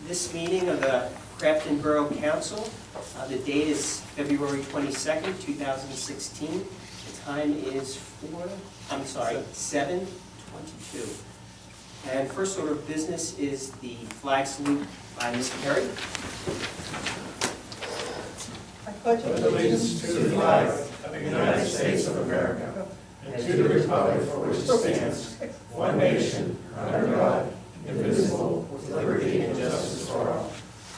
this meeting of the Grafton Borough Council. The date is February 22nd, 2016. The time is 7:22. And first order of business is the flag salute by Ms. Perry. I pledge allegiance to the flag of the United States of America and to the republic for which it stands, one nation, under God, indivisible, with liberty and justice for all.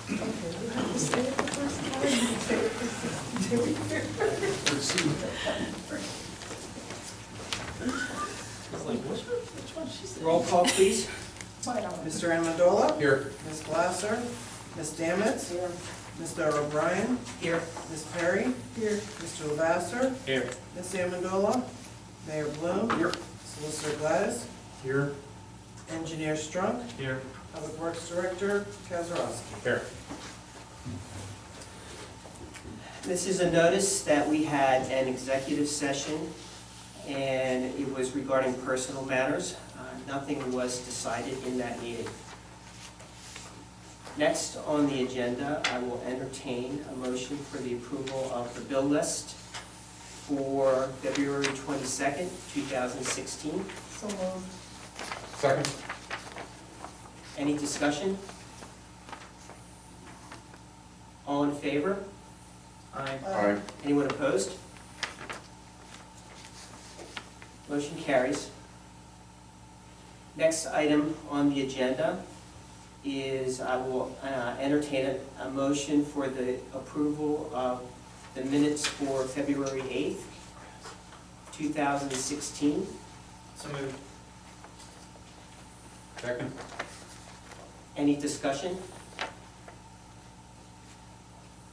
Okay, you have to say it the first time, you say it the second time. Roll call, please. Mr. Amendola? Here. Ms. Glasser? Ms. Damitz? Mr. O'Brien? Here. Ms. Perry? Here, Mr. Lavasser? Here. Ms. Amendola? Mayor Bloom? Here. Solicitor Gladys? Here. Engineer Strunk? Here. Public Works Director Kazarowski? Here. This is a notice that we had an executive session, and it was regarding personal matters. Nothing was decided in that meeting. Next on the agenda, I will entertain a motion for the approval of the bill list for February 22nd, 2016. so moved. Second. Any discussion? All in favor? Aye. Anyone opposed? Motion carries. Next item on the agenda is I will entertain a motion for the approval of the minutes for February 8th, 2016. So moved. Second. Any discussion?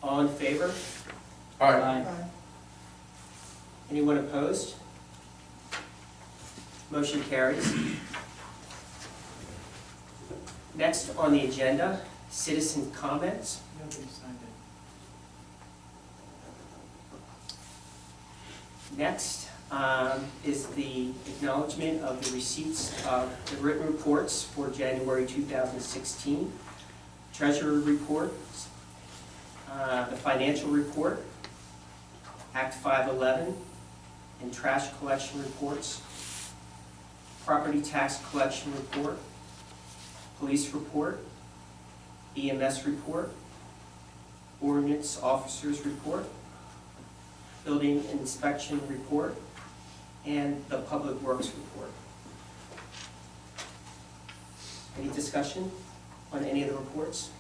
All in favor? Aye. Anyone opposed? Motion carries. Next on the agenda, citizen comments. Nobody signed it. Next is the acknowledgement of the receipts of the written reports for January 2016, treasurer reports, the financial report, Act 511, and trash collection reports, property tax collection report, police report, EMS report, ordinance officers report, building inspection report, and the public works report. Any discussion on any of the reports?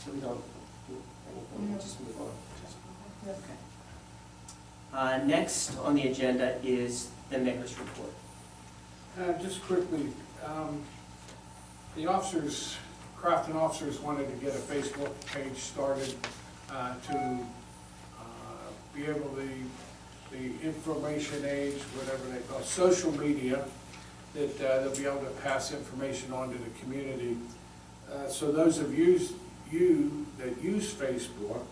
So we don't do anything, we'll just move on. Okay. Next on the agenda is the mayor's report. Just quickly, the officers, Grafton officers wanted to get a Facebook page started to be able to, the information age, whatever they call it, social media, that they'll be able to pass information on to the community. So those of you that use Facebook,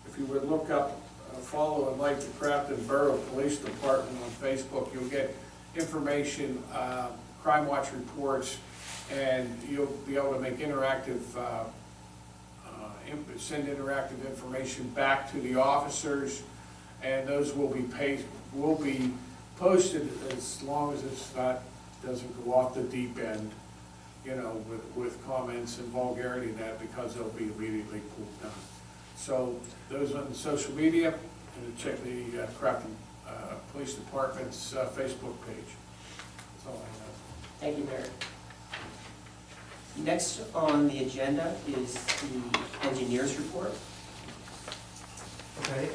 if you would look up, follow and like the Grafton Borough Police Department on Facebook, you'll get information, crime watch reports, and you'll be able to make interactive, send interactive information back to the officers, and those will be posted as long as it's not, doesn't go off the deep end, you know, with comments and vulgarity and that, because they'll be immediately pulled down. So those on social media, and check the Grafton Police Department's Facebook page. That's all I have. Thank you, Mayor. Next on the agenda is the engineer's report. Okay,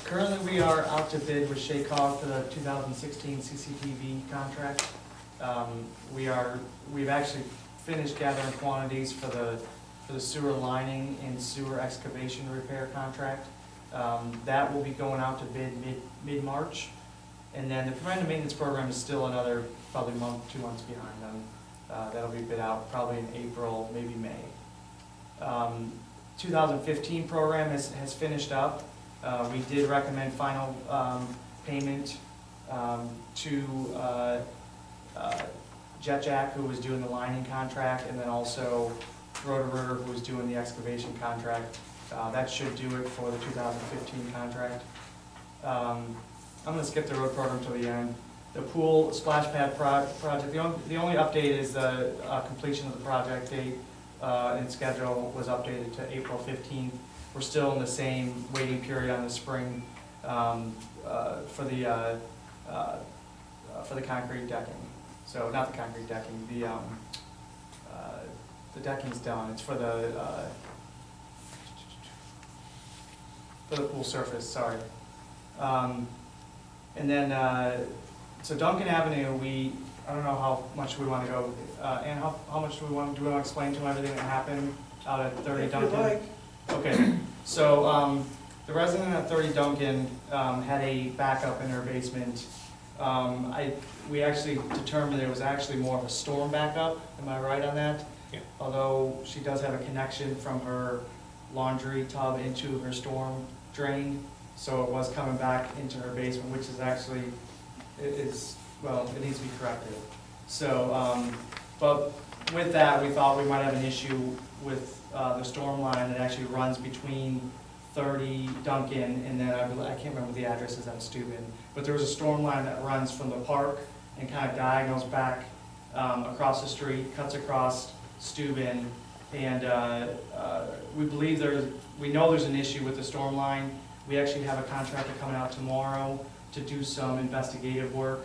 currently we are out to bid with Shaycog for the 2016 CCTV contract. We've actually finished gathering quantities for the sewer lining and sewer excavation repair contract. That will be going out to bid mid-March. And then the preventive maintenance program is still another probably month, 2 months behind them. That'll be bid out probably in April, maybe May. 2015 program has finished up. We did recommend final payment to Jet Jack, who was doing the lining contract, and then also Roto-Rooter, who was doing the excavation contract. That should do it for the 2015 contract. I'm gonna skip the road program till the end. The pool splash pad project, the only update is the completion of the project date and schedule was updated to April 15th. We're still in the same waiting period on the spring for the concrete decking. So not the concrete decking, the decking's done. It's for the pool surface, sorry. And then, so Duncan Avenue, I don't know how much we want to go, and how much do we want to explain to them everything that happened out at 30 If you Duncan? like. Okay, so, the resident at 30 Duncan, had a backup in her basement. We actually determined it was actually more of a storm backup, am I right on that? Yeah. Although she does have a connection from her laundry tub into her storm drain, so it was coming back into her basement, which is actually, it needs to be corrected. So, but with that, we thought we might have an issue with the storm line that actually runs between 30 Duncan and then I can't remember the address is on Steuben, but there was a storm line that runs from the park and kind of diagonals back across the street, cuts across Steuben, and we know there's an issue with the storm line. We actually have a contractor coming out tomorrow to do some investigative work.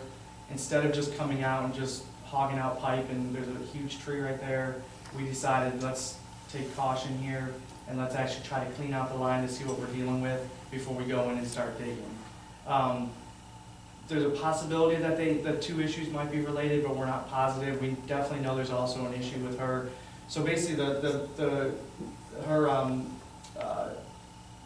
Instead of just coming out and just hogging out pipe and there's a huge tree right there, we decided let's take caution here and let's actually try to clean out the line to see what we're dealing with before we go in and start digging. There's a possibility that the two issues might be related, but we're not positive. We definitely know there's also an issue with her. So basically, her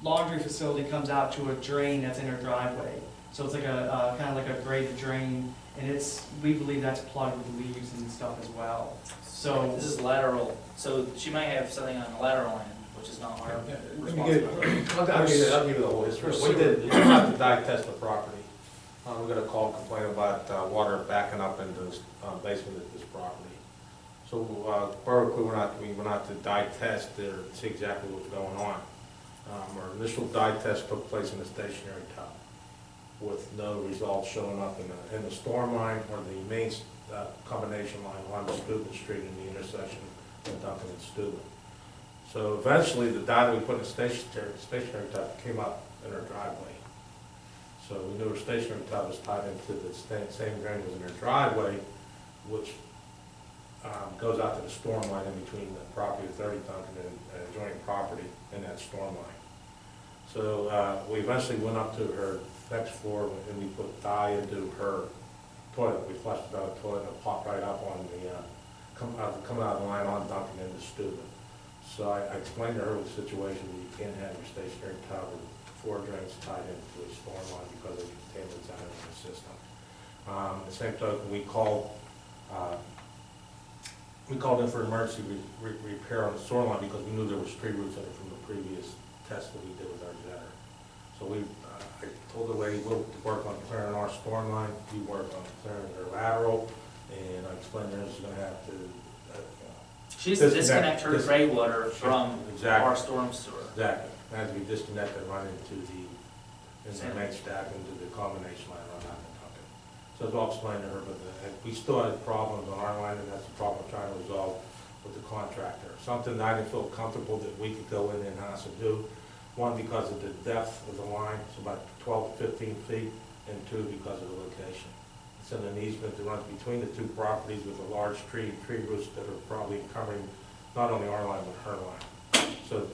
laundry facility comes out to a drain that's in her driveway. So it's like a kind of like a graded drain, and we believe that's plugged with leaves and stuff as well. So This is lateral, so she might have something on the lateral end, which is not our responsibility. I'll give you the whole history. We did have to dye test the property. We got a call complaining about water backing up into the basement of this property. So Berwick, we went out to dye test there to see exactly what's going on. Our initial dye test took place in a stationary tub with no results showing up in the storm line or the main combination line on Steuben Street in the intersection of Duncan and Steuben. So eventually the dye that we put in the stationary tub came up in her driveway. So we knew her stationary tub was tied into the same drain as in her driveway, which goes out to the storm line in between the property of 30 Duncan and adjoining property and that storm line. So we eventually went up to her next floor and we put dye into her toilet. We flushed it out the toilet and it popped right up on the, coming out of the line on Duncan into Steuben. So I explained to her the situation that you can't have your stationary tub with 4 drains tied into a storm line because of the contaminants out in the system. At the same token, we called in for emergency repair on the storm line because we knew there was tree roots in it from the previous test that we did with our jetter. So I told the lady, we'll work on clearing our storm line, you work on clearing their lateral, and I explained to her she's gonna have to, She needs to disconnect her gray water from Exactly. our storm sewer. Exactly, it has to be disconnected and run into the main stack, into the combination line on that Duncan. So it's all explained to her, but we still had problems on our line, and that's the problem we're trying to resolve with the contractor. Something that I didn't feel comfortable that we could go in-house and do. One, because of the depth of the line, it's about 12 to 15 feet, and 2, because of the location. It's in an easement that runs between the 2 properties with a large tree roots that are probably covering not only our line, but her line. So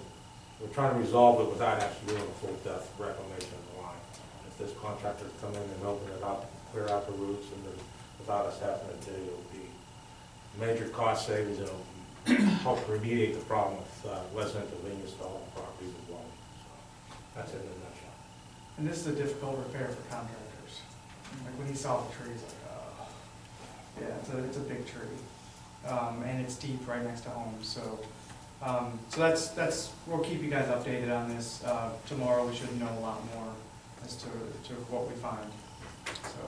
we're trying to resolve it without actually doing a full depth reclamation of the line. If this contractor come in and open it up, clear out the roots, and without us having to dig, it'll be major cost savings, and it'll help remediate the problem with residential convenience to all the properties as well. So that's it in a nutshell. And this is a difficult repair for contractors. Like when he saw the tree, he's like, oh. Yeah, it's a big tree. And it's deep right next to home, so. So that's, we'll keep you guys updated on this. Tomorrow we should know a lot more. as to what we find, so.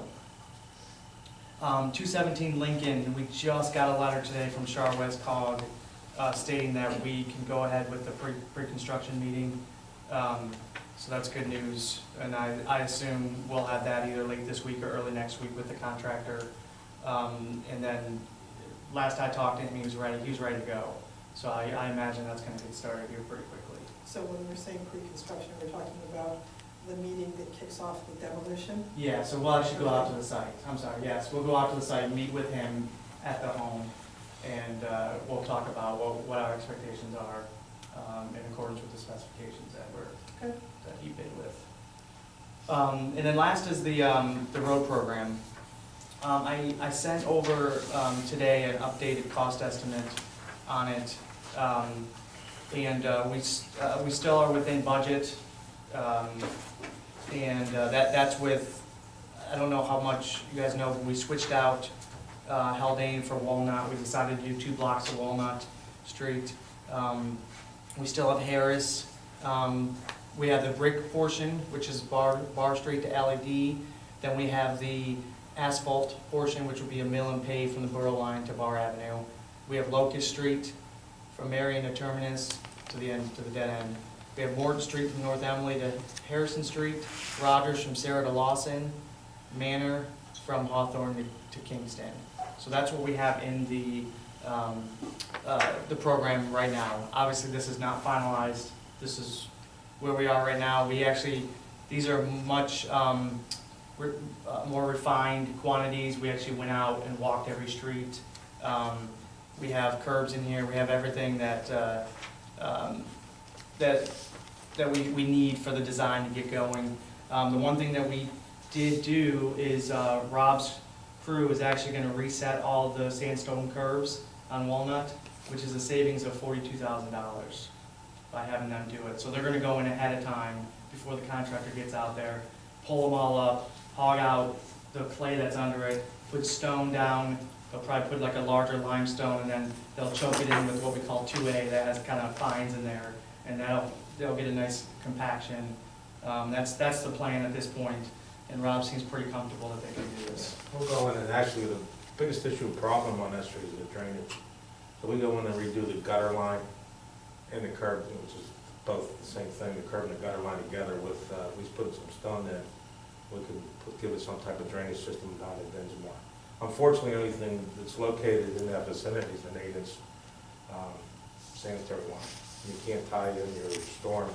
217 Lincoln, we just got a letter today from Char West Cog stating that we can go ahead with the pre-construction meeting. So that's good news, and I assume we'll have that either late this week or early next week with the contractor. And then, last I talked to him, he was ready to go. So I imagine that's gonna get started here pretty quickly. So when we're saying pre-construction, we're talking about the meeting that kicks off the demolition? Yeah, so we'll actually go out to the site, I'm sorry, yes, we'll go out to the site, meet with him at the home, and we'll talk about what our expectations are in accordance with the specifications that he bid with. And then last is the road program. I sent over today an updated cost estimate on it, and we still are within budget, and that's with, I don't know how much you guys know, but we switched out Haldane for Walnut. We decided to do 2 blocks of Walnut Street. We still have Harris. We have the brick portion, which is Bar Street to LED. Then we have the asphalt portion, which would be a mill and pave from the Borough Line to Bar Avenue. We have Locust Street from Marion to Terminus to the end, to the dead end. We have Morton Street from North Emily to Harrison Street, Rogers from Sarah to Lawson, Manor from Hawthorne to Kingston. So that's what we have in the program right now. Obviously, this is not finalized. This is where we are right now. We actually, these are much more refined quantities. We actually went out and walked every street. We have curbs in here. We have everything that we need for the design to get going. The one thing that we did do is Rob's crew is actually going to reset all the sandstone curves on Walnut, which is a savings of $42,000 by having them do it. So they're going to go in ahead of time before the contractor gets out there, pull them all up, hog out the clay that's under it, put stone down. They'll probably put like a larger limestone, and then they'll choke it in with what we call 2A that has kind of fines in there, and they'll get a nice compaction. That's the plan at this point, and Rob seems pretty comfortable that they can do this. We'll go in, and actually the biggest issue problem on that street is the drainage. So we go in and redo the gutter line and the curb, which is both the same thing, the curb and the gutter line together with, we put some stone in. We could give it some type of drainage system down at Dinsmore. Unfortunately, the only thing that's located in that vicinity is an 8-inch sanitary line. You can't tie in your storm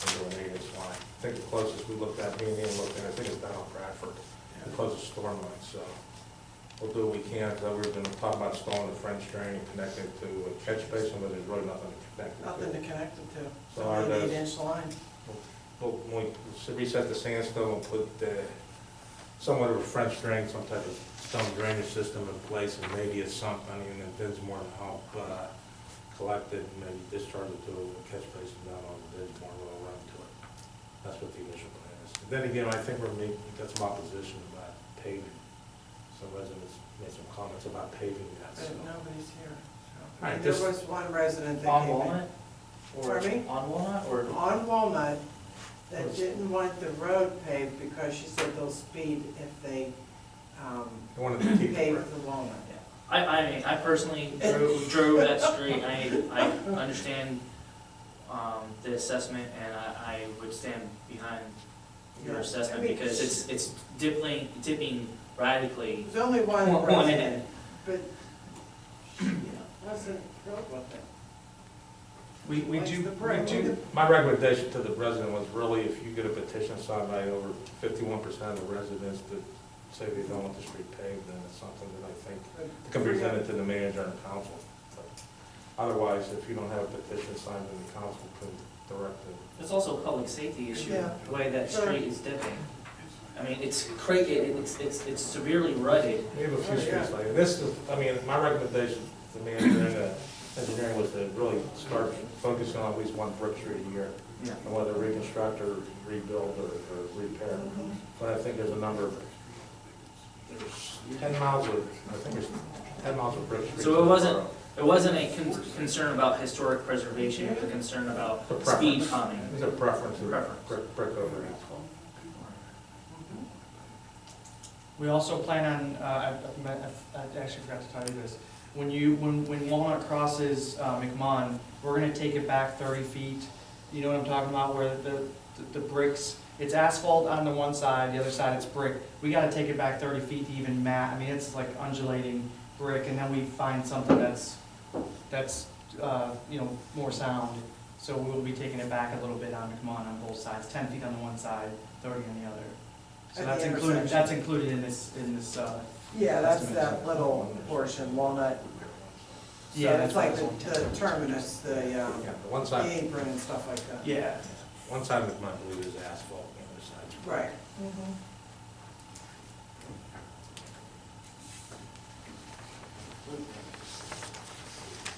into an 8-inch line. I think the closest we looked at, me and Ian looked at, I think it's down on Bradford, the closest storm line. So we'll do what we can. We've been talking about installing a French drain and connecting it to a catch basin, but there's really nothing to connect it to. Nothing to connect it to. So So our an guys- 8-inch line. When we reset the sandstone, we'll put somewhat of a French drain, some type of stone drainage system in place, and maybe a sump, and then Dinsmore to help collect it, and maybe discharge it to a catch basin down on Dinsmore, we'll run to it. That's what the initial plan is. And then again, I think we got some opposition about paving. Some residents made some comments about paving that, so. But nobody's here. All right, There this- was one resident that On came in. Walnut? Or Pardon me? On Walnut, or? On Walnut, that didn't want the road paved because she said they'll speed if they I wanted to keep it. pave the Walnut. I mean, I personally drove that street. I understand the assessment, and I would stand behind your Yeah. assessment, I mean, because it's dipping radically. There's only one One resident, end. but she wasn't thrilled with it. We Likes do, the brick. My recommendation to the resident was really, if you get a petition signed by over 51% of the residents that say they don't want the street paved, then it's something that I think can be presented to the manager and council. But otherwise, if you don't have a petition signed, then the council can direct it. It's also a public safety issue, Yeah. the way that Sure. street is dipping. I mean, it's it's severely rutted. We have a few Oh, yeah. streets like it. This is, I mean, my recommendation to the manager and the engineering was to really start focusing on at least one brick street a year. Yeah. And whether reconstruct or rebuild or repair. Mhm. But I think there's a number of, there's 10 miles of, I think there's 10 miles of brick streets. So it in the wasn't- borough. It wasn't a concern about historic preservation, it was a concern about The speed preference. calming. It's a preference, of Preference. brick over asphalt. We also plan on, I actually forgot to tell you this, when Walnut crosses McMahon, we're gonna take it back 30 feet. You know what I'm talking about, where the bricks, it's asphalt on the one side, the other side it's brick. We gotta take it back 30 feet to even I mean, it's like undulating brick, and then we find something that's more sound. So we'll be taking it back a little bit on McMahon on both sides, 10 feet on the one side, 30 on the other. So At that's the included, intersection. that's included in this, Yeah, that's that little portion, Walnut. So Yeah, it's like that's the terminus, the Yeah, the one side, apron and stuff like that. yeah. one side of it, I believe, is asphalt, the other side's brick. Right.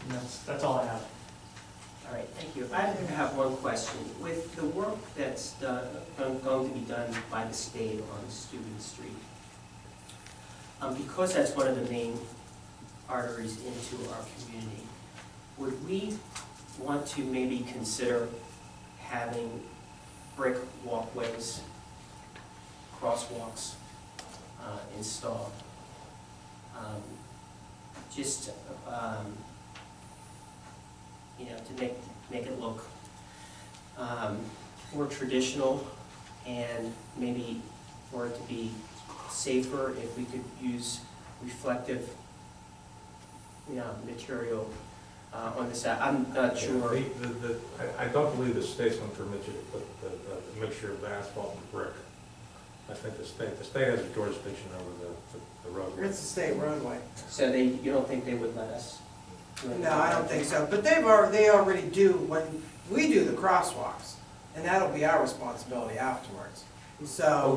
And that's all I have. All right, thank you. I have one question. With the work that's going to be done by the state on Steuben Street, because that's one of the main arteries into our community, would we want to maybe consider having brick walkways, crosswalks installed? Just, to make it look more traditional, and maybe for it to be safer if we could use reflective, material on the side. I'm not sure. I don't believe the state's going to permit you to put the mixture of asphalt and brick. I think the state has a jurisdiction over the roadway. It's a state roadway. So you don't think they would let us? do anything No, I like don't that? think so, but they already do, when we do the crosswalks, and that'll be our responsibility afterwards. So,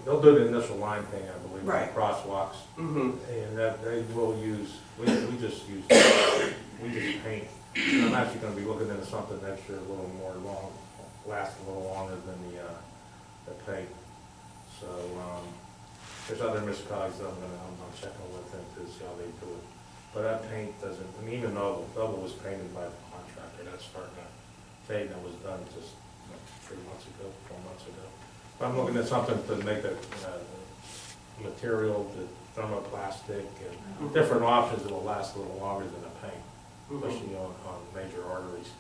They'll do the initial line thing, I believe, on Right. the crosswalks, Mhm. and that they will use, we just paint. And I'm actually gonna be looking into something next year, a little more last a little longer than the paint. So, there's other municipalities that I'm checking with them to see how they do it. But that paint doesn't, I mean, even though Noble was painted by the contractor, that's starting to fade, and was done just 3 months ago, 4 months ago. But I'm looking at something to make the material, the thermoplastic, and different options that will last a little longer than the paint, especially on major arteries.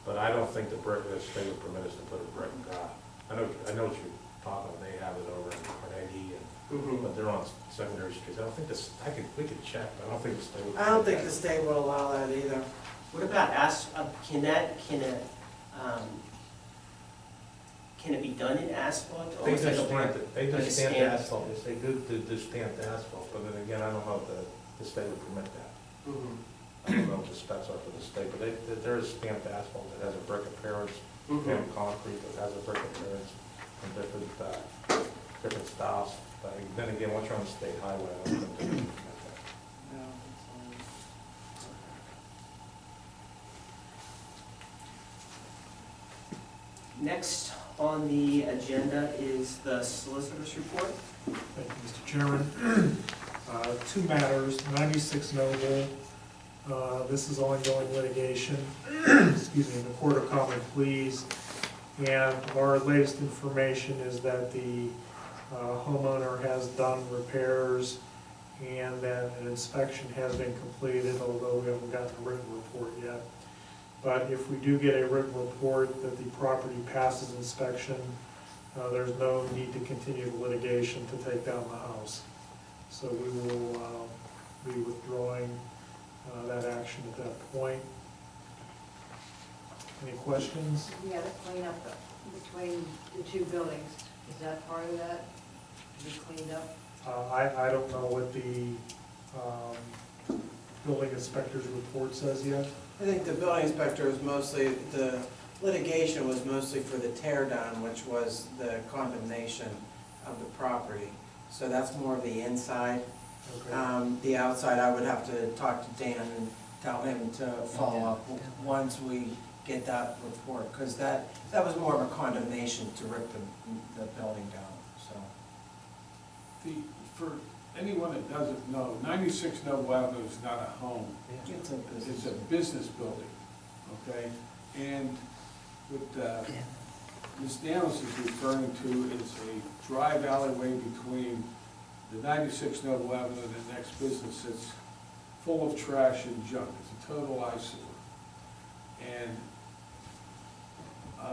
But I don't think the state would permit us to put a brick, I know what you're talking about, they have it over in Carnegie, but they're on secondary streets. I don't think we could check, but I don't think the state would. I don't think the state will allow that either. What about can it be done in asphalt? They Almost like a just brick? stamped it, they like a just stamped stamp? asphalt, yes, they do stamped asphalt, but then again, I don't know if the state would permit that. I don't know what the specs are for the state, but there is stamped asphalt that has a brick appearance, stamped concrete that has a brick appearance, and different styles. But then again, once you're on the state highway, I don't think they would permit that. No, Next on the agenda is the solicitor's report. Thank you, Mr. Chairman. Two matters, 96 Noble, this is ongoing litigation, excuse me, in the Court of Common Pleas. And our latest information is that the homeowner has done repairs and that an inspection has been completed, although we haven't gotten a written report yet. But if we do get a written report that the property passes inspection, there's no need to continue the litigation to take down the house. So we will be withdrawing that action at that point. Any questions? Yeah, the cleanup between the two buildings, is that part of that, to be cleaned up? I don't know what the building inspector's report says yet. I think the building inspector was mostly, the litigation was mostly for the tear down, which was the condemnation of the property. So that's more of the inside. Okay. The outside, I would have to talk to Dan and tell him to follow up once we get that report, because that was more of a condemnation to rip the building down, so. For anyone that doesn't know, 96 Noble Avenue is not a home. It's a It's a business building, okay? And what Ms. Daniels is referring to is a drive alleyway between the 96 Noble Avenue, the next business, it's full of trash and junk. It's a total eyesore. And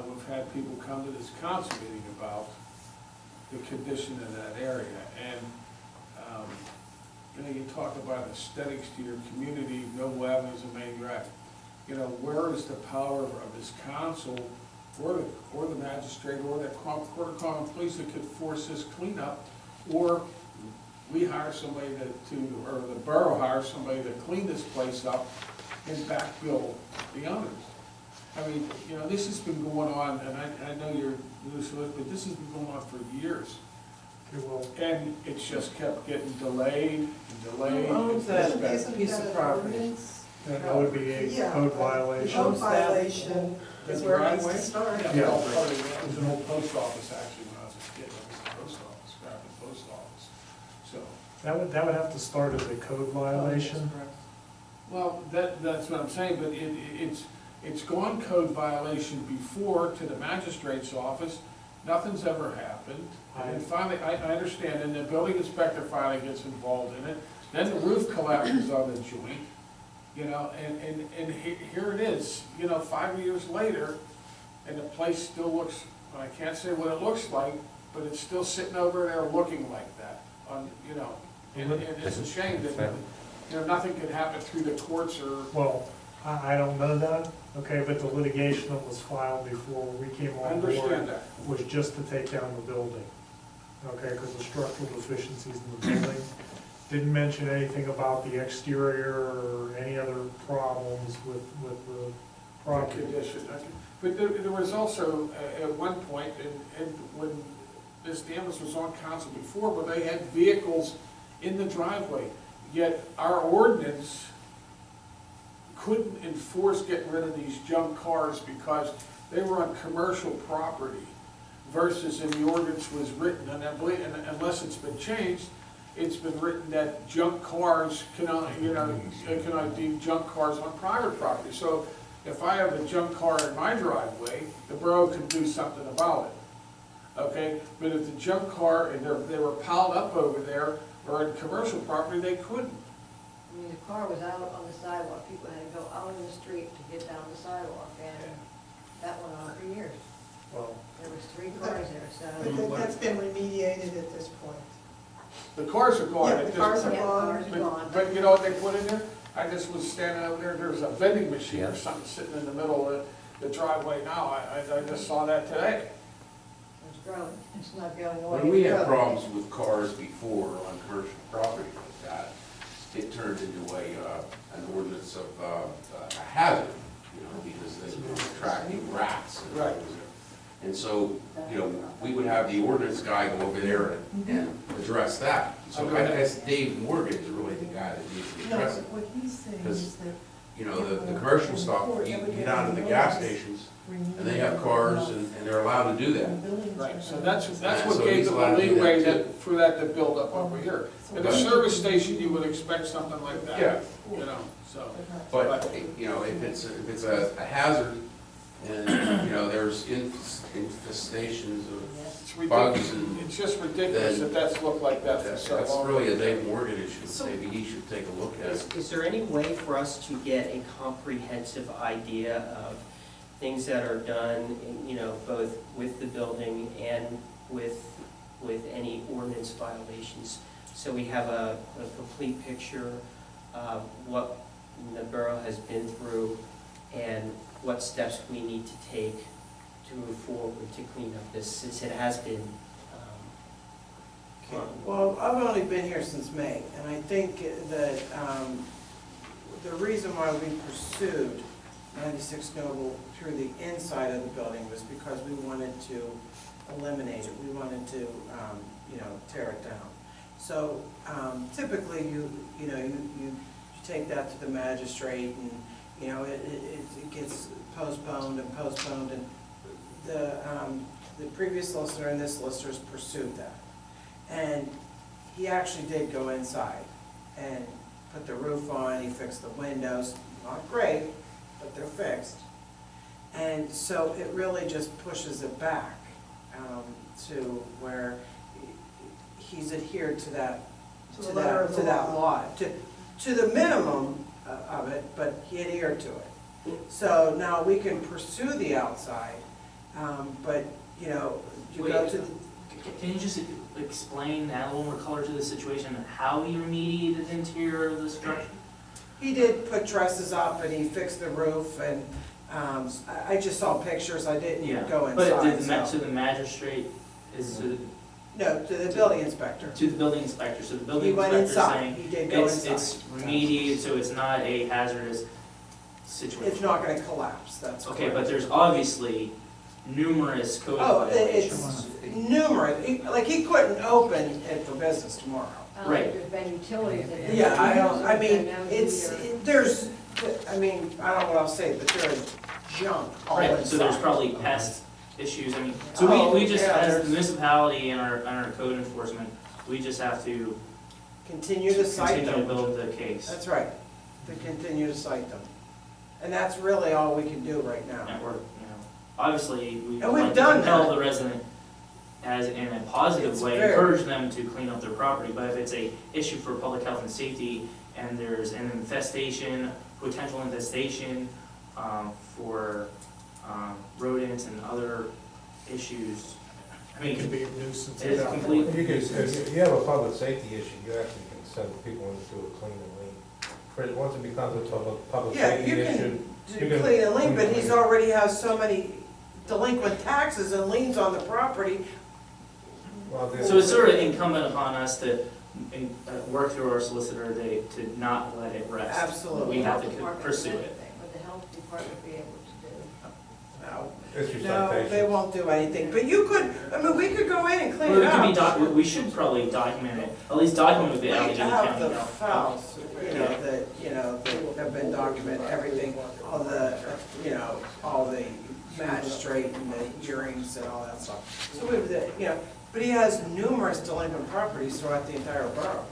we've had people come to this council meeting about the condition of that area. And, you know, you talk about aesthetics to your community, Noble Avenue is a main drag. You know, where is the power of this council or the magistrate or the court of common pleas that could force this cleanup? Or we hire somebody or the borough hires somebody to clean this place up and backbill the owners. I mean, you know, this has been going on, and I know you're new to it, but this has been going on for years. Okay, well, And it's just kept getting delayed and delayed. Who owns that Isn't piece that of an property? ordinance? that would be a Yeah, code but violation. Code Owns that violation is the where it needs driveway? to start. Yeah, Yeah. well, part of it was an old post office, actually, when I was a kid, it was the post office, Grafton Post Office. So, That would have to start as a code violation. well, that's what I'm saying, but it's gone code violation before to the magistrate's office, nothing's ever happened. And then finally, I understand, and the building inspector finally gets involved in it, then the roof collapses on the joint, you know, and here it is, you know, 5 years later, and the place still looks, I can't say what it looks like, but it's still sitting over there looking like that, you know. And it's a shame that, you know, nothing could happen through the courts or, Well, I don't know that, okay, but the litigation that was filed before we came I on board understand that. was just to take down the building, okay, because of structural deficiencies in the building. Didn't mention anything about the exterior or any other problems with the property. condition. But there was also, at one point, and when Ms. Damas was on council before, where they had vehicles in the driveway, yet our ordinance couldn't enforce getting rid of these junk cars because they were on commercial property versus in the ordinance was written, and I believe, and unless it's been changed, it's been written that junk cars cannot, you know, cannot be junk cars on private property. So if I have a junk car in my driveway, the borough can do something about it, okay? But if the junk car, and they were piled up over there, or in commercial property, they couldn't. I mean, the car was out on the sidewalk, people had to go out in the street to get down the sidewalk, and that went on for years. Well, There was 3 cars there, But so. that's been remediated at this point. The cars are gone Yeah, at the this cars are point. Yeah, gone. cars are gone. But you know what they put in there? I just was standing over there was a vending machine or something sitting in the middle of the driveway now. I just saw that today. It's growing, it's not going away. When we It's had growing. problems with cars before on commercial property like that, it turned into an ordinance of a hazard, you know, because they were attracting rats. Right. And so, you know, we would have the ordinance guy go over there and address that. So I guess Dave Morgan is really the guy that needs to No, address it. what he's saying Because, is that. You know, the commercial stuff, you get out of the gas stations, and they have cars, and they're allowed to do that. Right, so that's So what gave he's them allowed the to do that leeway too. for that to build up over here. At a service station, you would expect something like that. Yeah. You know, so. But, you know, if it's a hazard, and, you know, there's infestations of It's bugs ridiculous. and It's just ridiculous that that's looked like that for so that's long. really a Dave Morgan issue. Maybe he should take a look at it. Is there any way for us to get a comprehensive idea of things that are done, you know, both with the building and with any ordinance violations? So we have a complete picture of what the borough has been through and what steps we need to take to move forward to clean up this, since it has been, Well, I've only been here since May, and I think that the reason why we pursued 96 Noble through the inside of the building was because we wanted to eliminate it. We wanted to, you know, tear it down. So typically, you take that to the magistrate, and, you know, it gets postponed, and the previous solicitor and this solicitor's pursued that. And he actually did go inside and put the roof on, he fixed the windows, not great, but they're fixed. And so it really just pushes it back to where he's adhered to that, To the letter of the law. law, to the minimum of it, but he adhered to it. So now we can pursue the outside, but, you know, you go Wait. to the. Can you just explain, add a little more color to the situation, and how he remediated the interior of the structure? He did put trusses up and he fixed the roof and, I just saw pictures, I didn't go But inside, to so. the magistrate, is to No, to the building inspector. the building inspector, so the He building went inspector's inside, saying he did go it's inside. remediated, so it's not a hazardous It's situation. not gonna collapse, that's correct. Okay, but there's obviously numerous code Oh, violations. it's numerous, like he couldn't open it for business tomorrow. I don't think Right. there's been utilities in it. Yeah, I mean, Now it's, we are- there's, I mean, I don't know what I'll say, but there is junk all inside. Right, so there's probably pest issues, I mean, so Oh, we just, yeah, as there's- the municipality and our code enforcement, we just have to Continue to cite continue to them. build the case. That's right, to continue to cite them. And that's really all we can do right now. And we're, you know, obviously, we And we've want to done compel that. the resident as in a positive It's way, very- encourage them to clean up their property, but if it's a issue for public health and safety, and there's an infestation, potential infestation, for, rodents and other issues, I It could mean, be a nuisance. it is without- complete. You could, if you have a public safety issue, you actually can send people in to do a clean and lean. Once it becomes a public Yeah, safety you issue. can you do can- clean and lean, but he's already has so many delinquent taxes and liens on the property. Well, the- So it's sort of incumbent upon us to work through our solicitor to not let it rest. Absolutely. We have to Health department pursue would it. anything, Would the health department be able to do? No, It's your no, they citation. won't do anything, but you could, I mean, we could go in and clean Well, it it could be up. we should probably document it, at least document with the We Allegheny have County the Health. files, that have been documented, everything, all the, all the magistrate and the hearings and all that stuff. So we, but he has numerous delinquent properties throughout the entire borough.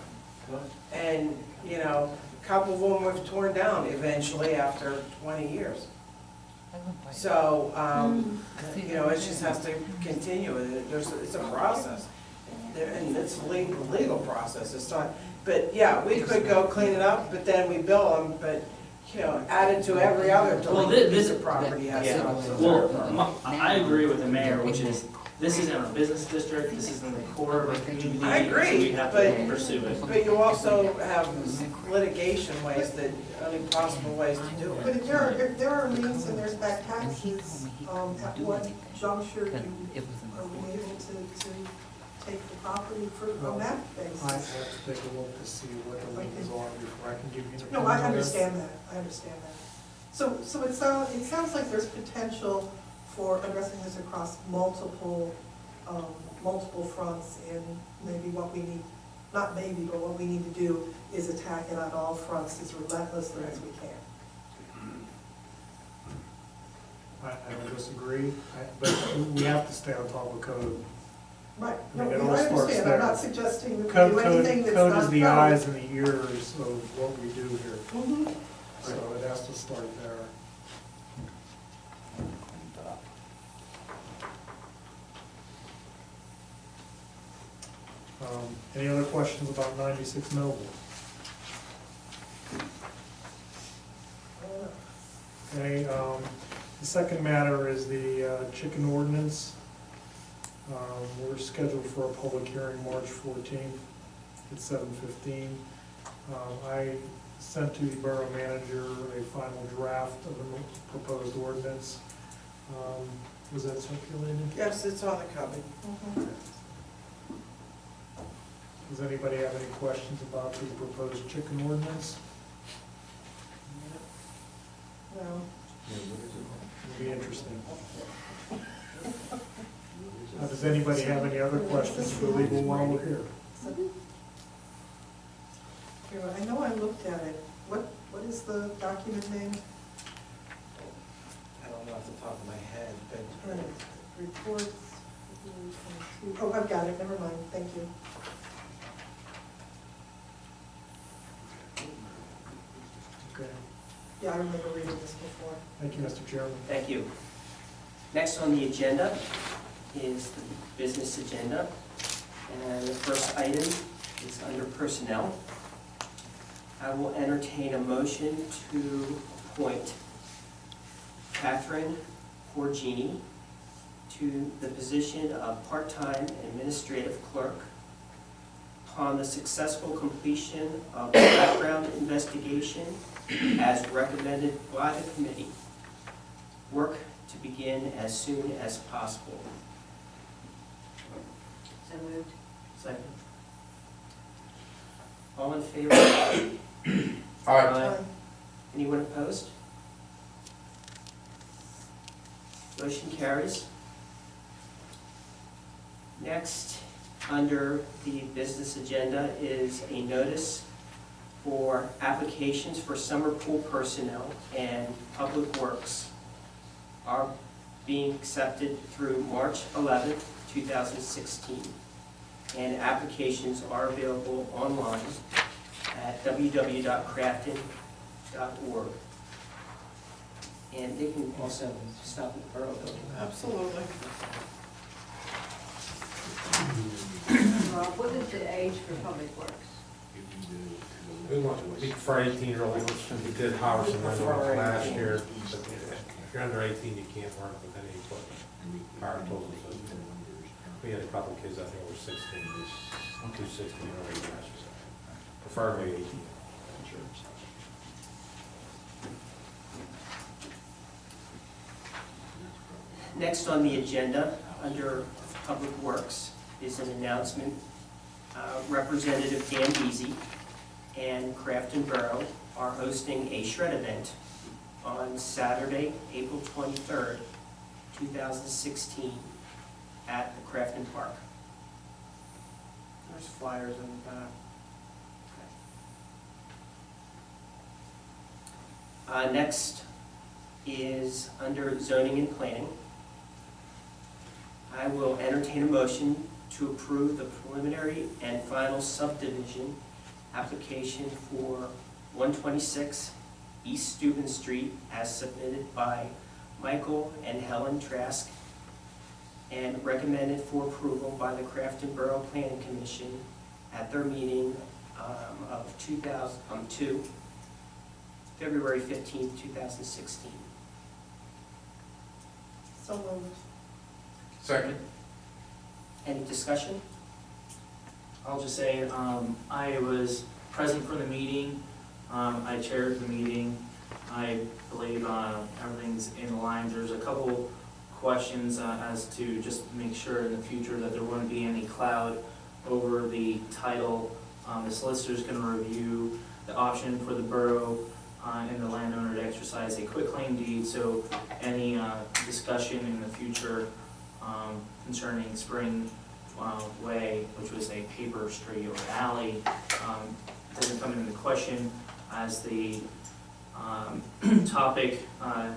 And, a couple of them were torn down eventually after 20 years. So, it just has to continue, it's a process. And it's a legal process, it's not, but yeah, we could go clean it up, but then we bill them, but, added to every other Well, delinquent this- piece of property has Yeah, to go to the well, borough. I agree with the mayor, which is, this isn't a business district, this is in the core of our community. I agree, so we have to but- pursue it. But you also have litigation ways only possible ways to do But it. if there are liens and there's back taxes, at what juncture you are we able to take the property from that I basis? have to take a look to see what the liens are before I can give you an opinion. No, I on this. understand that, I understand that. So it sounds like there's potential for addressing this across multiple fronts, and maybe what we need, not maybe, but what we need to do is attack it on all fronts as relentlessly as we can. I don't disagree, but we have to stay on top of code. Right, I no, mean, it I all starts understand, there. I'm not suggesting that we Code, do anything that's not code is the code. eyes and the ears of what we do here, Mhm. so it has to start there. Any other questions about 96 Noble? Okay, the second matter is the chicken ordinance. We're scheduled for a public hearing March 14th at 7:15. I sent to the borough manager a final draft of the proposed ordinance. Was that circulated? Yes, it's on the copy. Mhm. Does anybody have any questions about the proposed chicken ordinance? No. It'll be interesting. Does anybody have any other questions for legal while we're here? Here, I know I looked at it. What is the document name? I don't know off the top of my head, but Reports. Oh, I've got it, never mind, thank you. Okay, Yeah, I remember reading this before. thank you, Mr. Chairman. Thank you. Next on the agenda is the business agenda. And the first item is under personnel. I will entertain a motion to appoint Catherine Forgini to the position of part-time administrative clerk upon the successful completion of the background investigation as recommended by the committee. Work to begin as soon as possible. So moved. Second. All in favor? Aye. Anyone opposed? Motion carries. Next, under the business agenda is a notice for applications for summer pool personnel and public works are being accepted through March 11th, 2016. And applications are available online at www.crafton.org. And they can also stop at the Borough Building. Absolutely. Rob, what is the age for public works? We want, for 18-year-olds, we did house and rental last year. But if you're under 18, you can't work with any equipment, power tools. We had a couple kids, I think, over 16, 216-year-olds last year. Preferably 18. Next on the agenda, under Public Works, is an announcement. Representative Dan Beasy and Crafton Borough are hosting a shred event on Saturday, April 23rd, 2016, at the Crafton Park. There's flyers in the back. Next is under zoning and planning. I will entertain a motion to approve the preliminary and final subdivision application for 126 East Steuben Street as submitted by Michael and Helen Trask and recommended for approval by the Crafton Borough Planning Commission at their meeting of February 15th, 2016. So moved. Second. Any discussion? I'll just say, I was present for the meeting, I chaired the meeting, I believe everything's in line. There's a couple questions as to just make sure in the future that there wouldn't be any cloud over the title. The solicitor's going to review the option for the borough and the landowner to exercise a quitclaim deed, so any discussion in the future concerning Spring Way, which was a paper street or alley, doesn't come into question, as the topic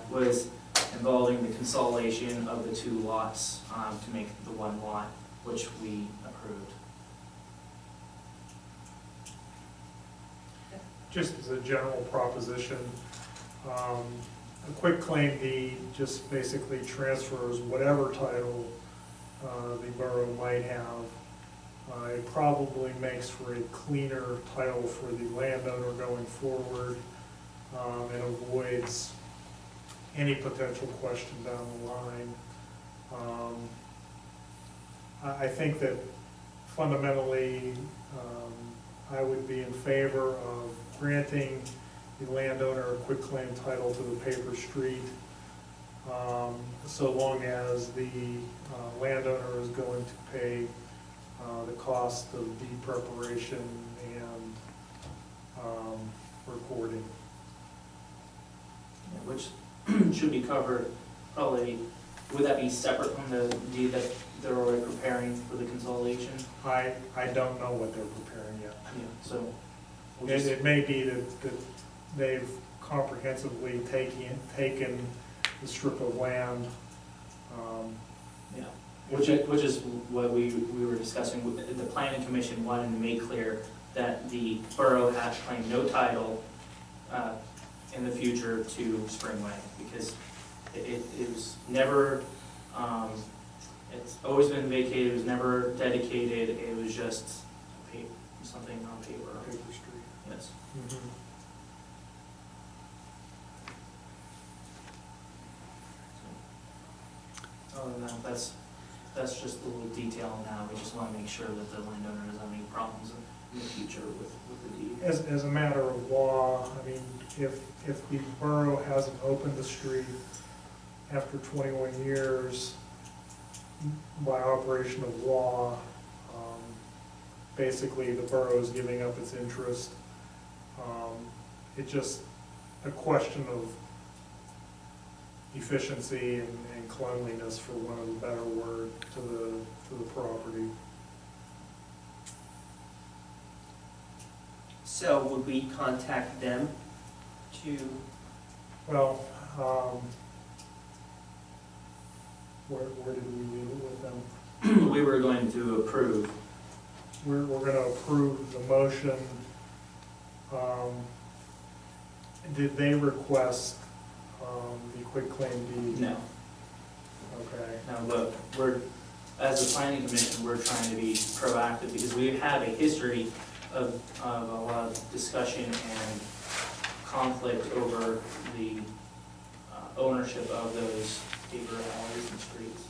was involving the consolidation of the two lots to make the one lot, which we approved. Just as a general proposition, a quitclaim deed just basically transfers whatever title the borough might have. It probably makes for a cleaner title for the landowner going forward, and avoids any potential question down the line. I think that fundamentally, I would be in favor of granting the landowner a quitclaim title to the paper street, so long as the landowner is going to pay the cost of deed preparation and recording. Which should be covered, probably, would that be separate from the deed that they're already preparing for the consolidation? I don't know what they're preparing yet. Yeah, so we'll It, just, it may be that they've comprehensively taken the strip of land. yeah, which is what we were discussing. The planning commission wanted to make clear that the borough had claimed no title in the future to Springway, because it was never It's always been vacated, it was never dedicated, it was just something on paper, Paper Street. yes. Mhm. Other than that, that's just a little detail now, we just wanna make sure that the landowner doesn't have any problems in the future with the deed. As a matter of law, I mean, if the borough hasn't opened the street after 21 years, by operation of law, basically the borough is giving up its interest. It's just a question of efficiency and cleanliness, for want of a better word, to the property. So would we contact them to, Well, where did we leave it with them? We were going to approve, We're gonna approve the motion. Did they request, the quitclaim deed? no, Okay, no, but we're, as a planning commission, we're trying to be proactive, because we have a history of a lot of discussion and conflict over the ownership of those paper alleys and streets.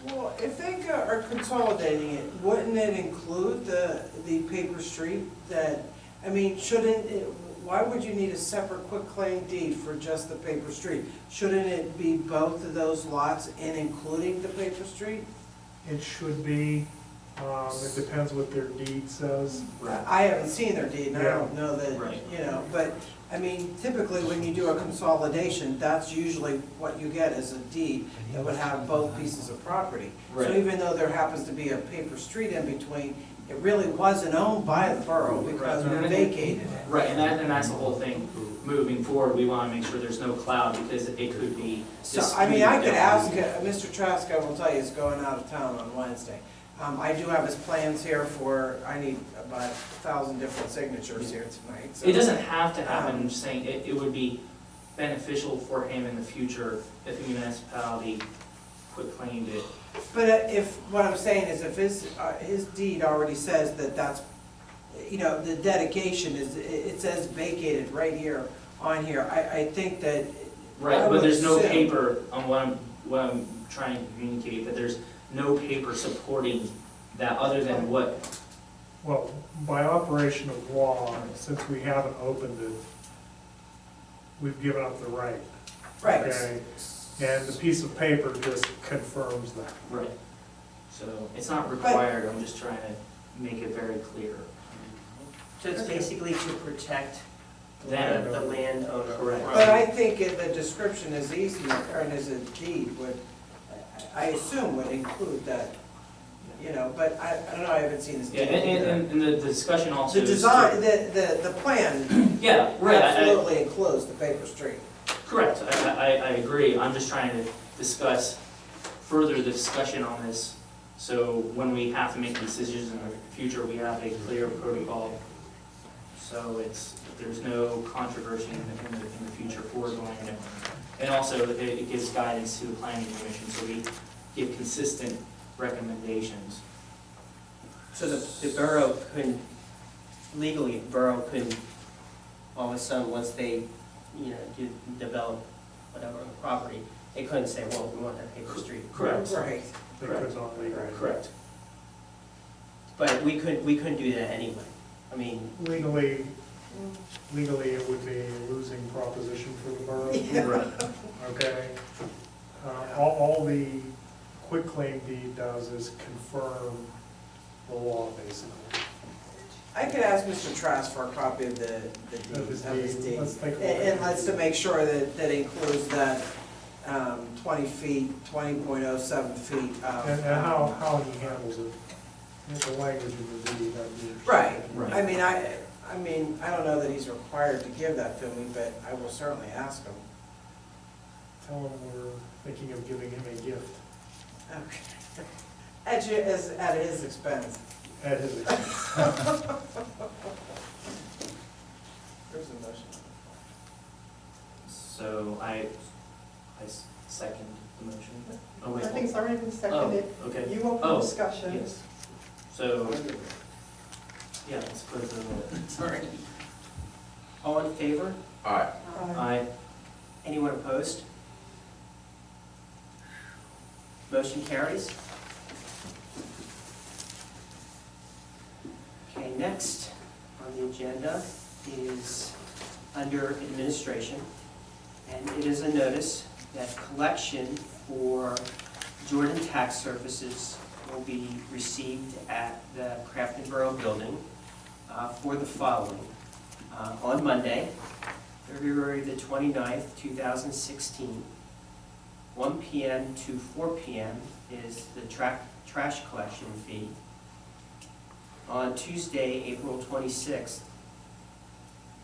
Well, if they are consolidating it, wouldn't it include the paper street that, I mean, shouldn't it, why would you need a separate quitclaim deed for just the paper street? Shouldn't it be both of those lots and including the paper street? it should be, it depends what their deed says. I haven't seen their deed, and I don't know that, Right. you know, but, I mean, typically when you do a consolidation, that's usually what you get is a deed that would have both pieces of property. So Right. even though there happens to be a paper street in between, it really wasn't owned by the borough because we Right. vacated it. Right, and that's the whole thing, moving forward, we wanna make sure there's no cloud, because it could be So, I mean, I could disputed. ask, Mr. Trask, I will tell you, is going out of town on Wednesday. I do have his plans here for, I need about 1,000 different signatures here tonight, so. It doesn't have to happen, I'm just saying, it would be beneficial for him in the future if the municipality quitclaimed it. But if, what I'm saying is if his deed already says that that's, you know, the dedication is, it says vacated right here on here, I think that. I Right, would but there's no assume- paper, on what I'm trying to communicate, that there's no paper supporting that, other than what, Well, by operation of law, since we haven't opened it, we've given up the right. Right. Okay, and the piece of paper just confirms that. right. So, it's not required, I'm just trying to make it very clear. so it's basically to protect Them. the landowner? Correct. But I think in the description is easement, or as a deed would, I assume would include that, you know, but I don't know, I haven't seen this Yeah, deed. either. and the discussion also The is. design, the plan Yeah, right, absolutely includes the paper street. correct, I agree, I'm just trying to discuss, further the discussion on this, so when we have to make decisions in the future, we have a clear protocol, so there's no controversy in the future for the landowner. And also, it gives guidance to the planning commission, so we give consistent recommendations. So the borough couldn't, legally, the borough couldn't, all of a sudden, once they, you know, develop whatever on the property, they couldn't say, well, we want that paper street. Correct. Right. They Correct. could not legally. Correct. But we couldn't do that anyway. I mean, Legally, it would be a losing proposition for the borough. Yeah. Right. Okay? All the quitclaim deed does is confirm the law, basically. I could ask Mr. Trask for a copy of the deed, Of his of his deed. deed. Let's take a look. And let's to make sure that includes that 20 feet, 20.07 feet of. And how he handles it, and the language of the deed, that'd be interesting. Right. Right. I mean, I don't know that he's required to give that to me, but I will certainly ask him. Tell him we're thinking of giving him a gift Okay. At his expense. at his expense. There's a motion. So I second. the motion? Oh, wait. I think it's already been seconded. Oh, okay, You open Oh, discussion. yes. So, yeah, let's put it in. Sorry. All in favor? Aye. Aye. Anyone opposed? Motion carries. Okay, next on the agenda is under administration, and it is a notice that collection for Jordan Tax Services will be received at the Crafton Borough Building for the following. On Monday, February the 29th, 2016, 1 p.m. to 4 p.m. is the trash collection fee. On Tuesday, April 26th,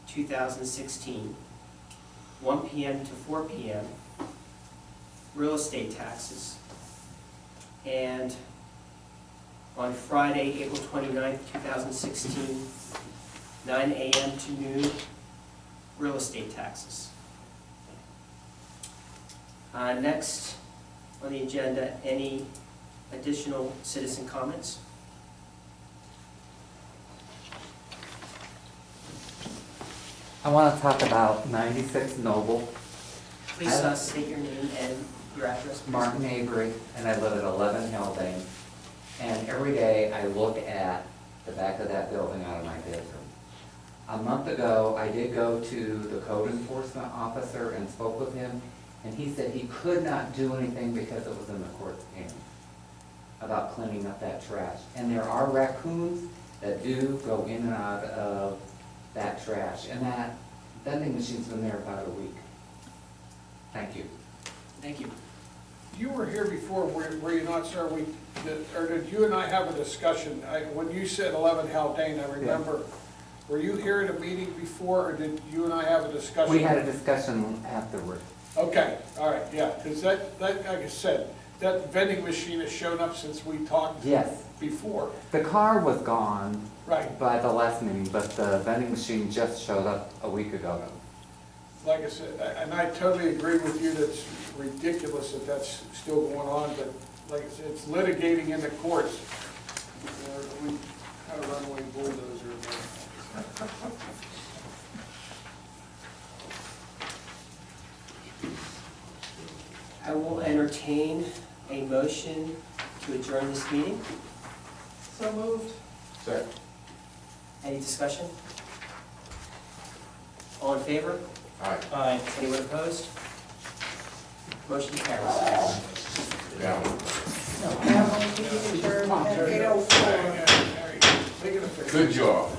2016, 1 p.m. to 4 p.m., real estate taxes. And on Friday, April 29th, 2016, 9 a.m. to noon, real estate taxes. Next on the agenda, any additional citizen comments? I want to talk about 96 Noble, Please state your name and your address, please. Martin Avery, and I live at 11 Haldane. And every day I look at the back of that building out of my bedroom. A month ago, I did go to the code enforcement officer and spoke with him, and he said he could not do anything because it was in the court's hands about cleaning up that trash. And there are raccoons that do go in and out of that trash, and that vending machine's been there about a week. Thank you. Thank you. You were here before, were you not, sir? Or did you and I have a discussion? When you said 11 Haldane, I remember, were you here at a meeting before, or did you and I have a discussion? We had a discussion afterward. Okay, all right, yeah, because that, like I said, that vending machine has shown up since we talked Yes, before. the car was gone Right, by the last meeting, but the vending machine just showed up a week ago. like I said, and I totally agree with you, that's ridiculous that that's still going on, but like I said, it's litigating in the courts. We had a runaway bulldozer there. I will entertain a motion to adjourn this meeting. So moved. Second. Any discussion? All in favor? Aye. Aye. Anyone opposed? Motion carries. Down. Now, meeting adjourned at 8:04. There you go. Make it official. Good job.